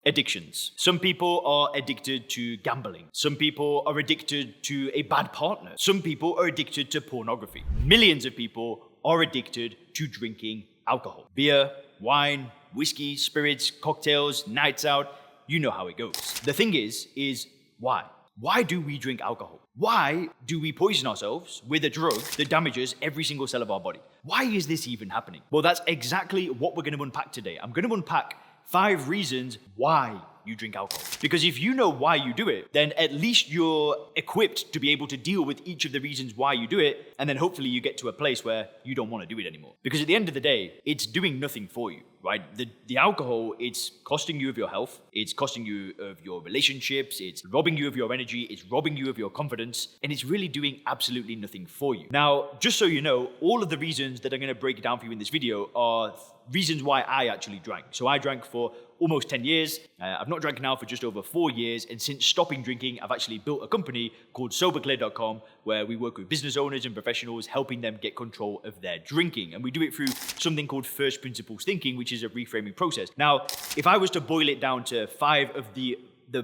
Addictions. Some people are addicted to gambling. Some people are addicted to a bad partner. Some people are addicted to pornography. Millions of people are addicted to drinking alcohol. Beer, wine, whiskey, spirits, cocktails, nights out. You know how it goes. The thing is why? Why do we drink alcohol? Why do we poison ourselves with a drug that damages every single cell of our body? Why is this even happening? Well, that's exactly what we're going to unpack today. I'm going to unpack 5 reasons why you drink alcohol. Because if you know why you do it, then at least you're equipped to be able to deal with each of the reasons why you do it, and then hopefully you get to a place where you don't want to do it anymore. Because at the end of the day, it's doing nothing for you, right? The alcohol, it's costing you of your health, it's costing you of your relationships, it's robbing you of your energy, it's robbing you of your confidence, and it's really doing absolutely nothing for you. Now, just so you know, all of the reasons that I'm going to break down for you in this video are reasons why I actually drank. So I drank for almost 10 years. I've not drank now for just over 4 years. And since stopping drinking, I've actually built a company called soberclear.com where we work with business owners and professionals, helping them get control of their drinking. And we do it through something called first principles thinking, which is a reframing process. Now, if I was to boil it down to 5 of the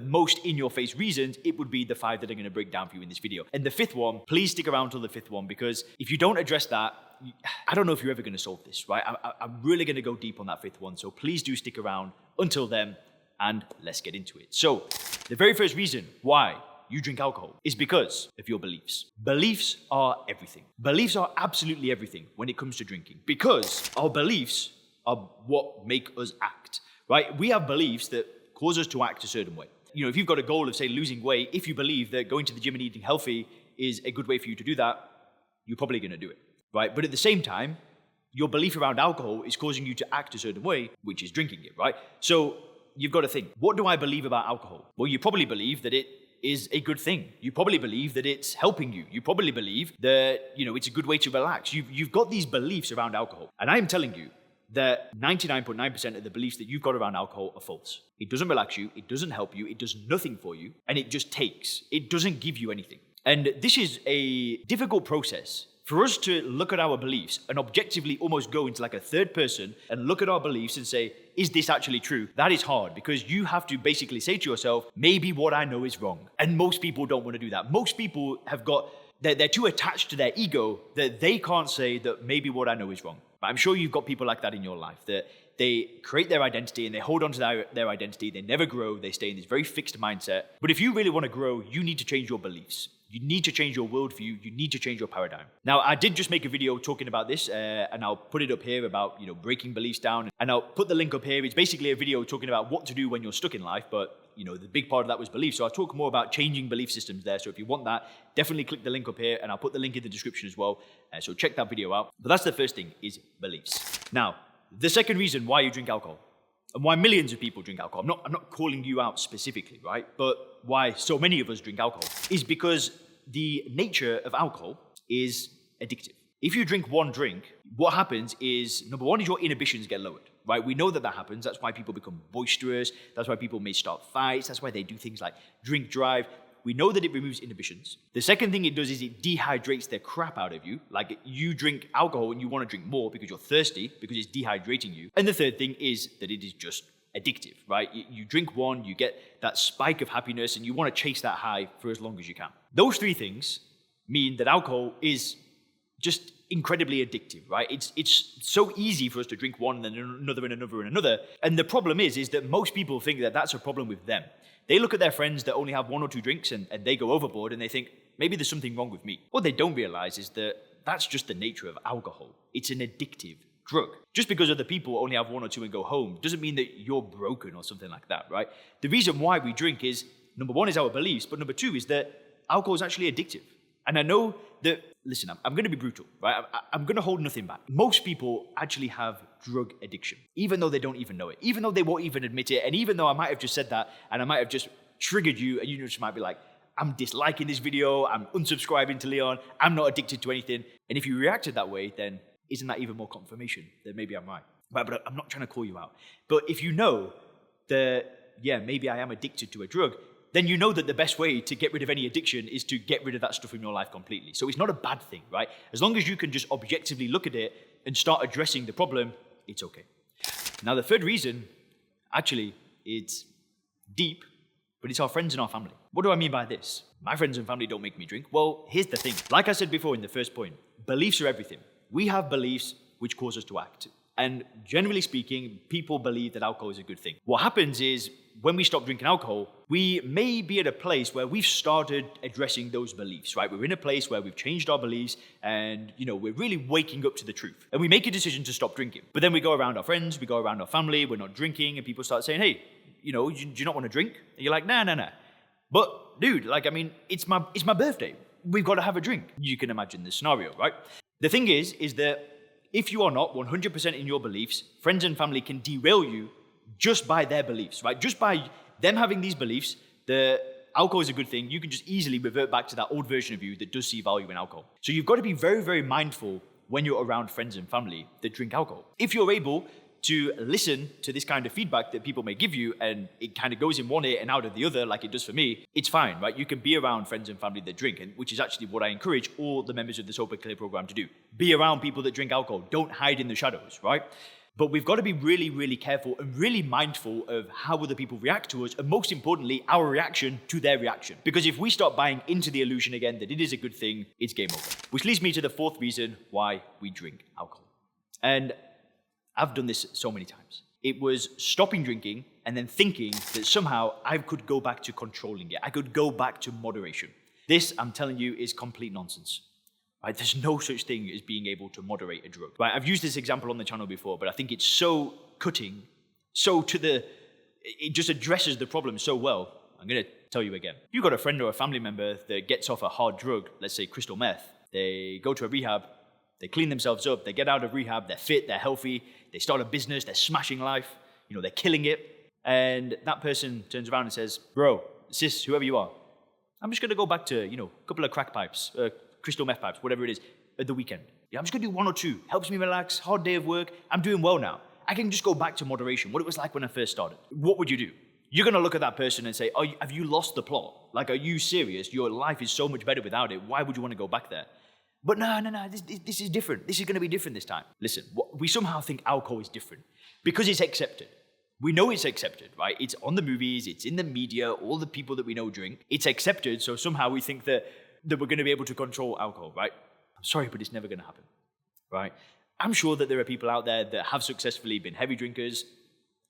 most in-your-face reasons, it would be the 5 that I'm going to break down for you in this video. And the 5th one, please stick around till the 5th one, because if you don't address that, I don't know if you're ever going to solve this, right? I'm really going to go deep on that 5th one, so please do stick around until then, and let's get into it. So, the very first reason why you drink alcohol is because of your beliefs. Beliefs are everything. Beliefs are absolutely everything when it comes to drinking, because our beliefs are what make us act, right? We have beliefs that cause us to act a certain way. You know, if you've got a goal of, say, losing weight, if you believe that going to the gym and eating healthy is a good way for you to do that, you're probably going to do it, right? But at the same time, your belief around alcohol is causing you to act a certain way, which is drinking it, right? So you've got to think, what do I believe about alcohol? Well, you probably believe that it is a good thing. You probably believe that it's helping you. You probably believe that, it's a good way to relax. You've got these beliefs around alcohol. And I am telling you that 99.9% of the beliefs that you've got around alcohol are false. It doesn't relax you, it doesn't help you, it does nothing for you, and it just takes. It doesn't give you anything. And this is a difficult process for us to look at our beliefs and objectively almost go into like a third person and look at our beliefs and say, is this actually true? That is hard, because you have to basically say to yourself, maybe what I know is wrong. And most people don't want to do that. Most people they're too attached to their ego that they can't say that maybe what I know is wrong. But I'm sure you've got people like that in your life, that they create their identity and they hold on to their identity. They never grow. They stay in this very fixed mindset. But if you really want to grow, you need to change your beliefs. You need to change your worldview. You need to change your paradigm. Now, I did just make a video talking about this, and I'll put it up here about, breaking beliefs down. And I'll put the link up here. It's basically a video talking about what to do when you're stuck in life. But, the big part of that was beliefs. So I'll talk more about changing belief systems there. So if you want that, definitely click the link up here, and I'll put the link in the description as well. So check that video out. But that's the first thing, is beliefs. Now, the second reason why you drink alcohol, and why millions of people drink alcohol, I'm not calling you out specifically, right? But why so many of us drink alcohol is because the nature of alcohol is addictive. If you drink one drink, what happens is, number one, is your inhibitions get lowered, right? We know that happens. That's why people become boisterous. That's why people may start fights. That's why they do things like drink drive. We know that it removes inhibitions. The second thing it does is it dehydrates the crap out of you. Like, you drink alcohol and you want to drink more because you're thirsty, because it's dehydrating you. And the third thing is that it is just addictive, right? You drink one, you get that spike of happiness, and you want to chase that high for as long as you can. Those 3 things mean that alcohol is just incredibly addictive, right? It's so easy for us to drink one and then another and another and another. And the problem is that most people think that that's a problem with them. They look at their friends that only have 1 or 2 drinks and they go overboard, and they think, maybe there's something wrong with me. What they don't realize is that that's just the nature of alcohol. It's an addictive drug. Just because other people only have 1 or 2 and go home doesn't mean that you're broken or something like that, right? The reason why we drink is, number 1 is our beliefs, but number 2 is that alcohol is actually addictive. And I know that, listen, I'm going to be brutal, right? I'm going to hold nothing back. Most people actually have drug addiction, even though they don't even know it, even though they won't even admit it, and even though I might have just said that, and I might have just triggered you, and you just might be like, I'm disliking this video, I'm unsubscribing to Leon, I'm not addicted to anything. And if you reacted that way, then isn't that even more confirmation that maybe I'm right? But I'm not trying to call you out. But if you know that, maybe I am addicted to a drug, then you know that the best way to get rid of any addiction is to get rid of that stuff in your life completely. So it's not a bad thing, right? As long as you can just objectively look at it and start addressing the problem, it's okay. Now, the third reason, actually, it's deep, but it's our friends and our family. What do I mean by this? My friends and family don't make me drink. Well, here's the thing. Like I said before in the first point, beliefs are everything. We have beliefs which cause us to act. And generally speaking, people believe that alcohol is a good thing. What happens is when we stop drinking alcohol, we may be at a place where we've started addressing those beliefs, right? We're in a place where we've changed our beliefs and, we're really waking up to the truth. And we make a decision to stop drinking. But then we go around our friends, we go around our family, we're not drinking, and people start saying, hey, do you not want to drink? And you're like, nah. But dude, it's my birthday. We've got to have a drink. You can imagine the scenario, right? The thing is that if you are not 100% in your beliefs, friends and family can derail you just by their beliefs, right? Just by them having these beliefs, the alcohol is a good thing, you can just easily revert back to that old version of you that does see value in alcohol. So you've got to be very, very mindful when you're around friends and family that drink alcohol. If you're able to listen to this kind of feedback that people may give you and it kind of goes in one ear and out of the other like it does for me, it's fine, right? You can be around friends and family that drink, and which is actually what I encourage all the members of the Sober Clear program to do. Be around people that drink alcohol. Don't hide in the shadows, right? But we've got to be really, really careful and really mindful of how other people react to us, and most importantly, our reaction to their reaction. Because if we start buying into the illusion again that it is a good thing, it's game over. Which leads me to the fourth reason why we drink alcohol. And I've done this so many times. It was stopping drinking and then thinking that somehow I could go back to controlling it. I could go back to moderation. This, I'm telling you, is complete nonsense. Right? There's no such thing as being able to moderate a drug. Right? I've used this example on the channel before, but I think it's so cutting, it just addresses the problem so well. I'm going to tell you again. You've got a friend or a family member that gets off a hard drug, let's say crystal meth. They go to a rehab, they clean themselves up, they get out of rehab, they're fit, they're healthy, they start a business, they're smashing life, they're killing it. And that person turns around and says, bro, sis, whoever you are, I'm just going to go back to, a couple of crack pipes, crystal meth pipes, whatever it is, at the weekend. Yeah, I'm just going to do 1 or 2. Helps me relax, hard day of work. I'm doing well now. I can just go back to moderation, what it was like when I first started. What would you do? You're going to look at that person and say, have you lost the plot? Like, are you serious? Your life is so much better without it. Why would you want to go back there? But no, this is different. This is going to be different this time. Listen, we somehow think alcohol is different because it's accepted. We know it's accepted, right? It's on the movies, it's in the media, all the people that we know drink. It's accepted, so somehow we think that we're going to be able to control alcohol, right? I'm sorry, but it's never going to happen, right? I'm sure that there are people out there that have successfully been heavy drinkers,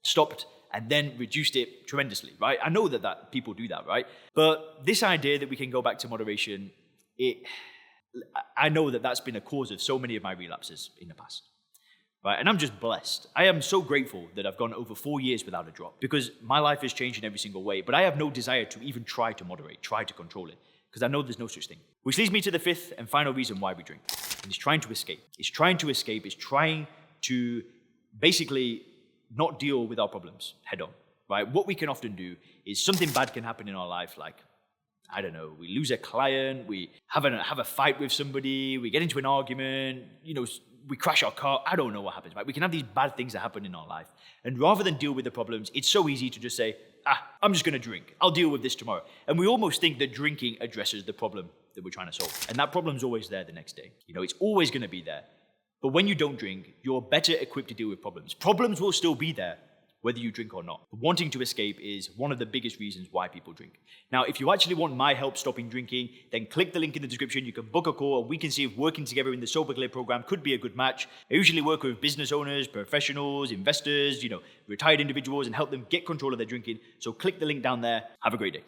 stopped, and then reduced it tremendously, right? I know that people do that, right? But this idea that we can go back to moderation, I know that that's been a cause of so many of my relapses in the past, right? And I'm just blessed. I am so grateful that I've gone over 4 years without a drop because my life has changed in every single way, but I have no desire to even try to moderate, try to control it, because I know there's no such thing. Which leads me to the fifth and final reason why we drink. And it's trying to escape. It's trying to basically not deal with our problems head on, right? What we can often do is something bad can happen in our life, like, I don't know, we lose a client, we have a fight with somebody, we get into an argument, we crash our car, I don't know what happens, right? We can have these bad things that happen in our life. And rather than deal with the problems, it's so easy to just say, I'm just going to drink. I'll deal with this tomorrow. And we almost think that drinking addresses the problem that we're trying to solve. And that problem's always there the next day. It's always going to be there. But when you don't drink, you're better equipped to deal with problems. Problems will still be there, whether you drink or not. But wanting to escape is one of the biggest reasons why people drink. Now, if you actually want my help stopping drinking, then click the link in the description. You can book a call and we can see if working together in the Sober Clear program could be a good match. I usually work with business owners, professionals, investors, retired individuals, and help them get control of their drinking. So click the link down there. Have a great day.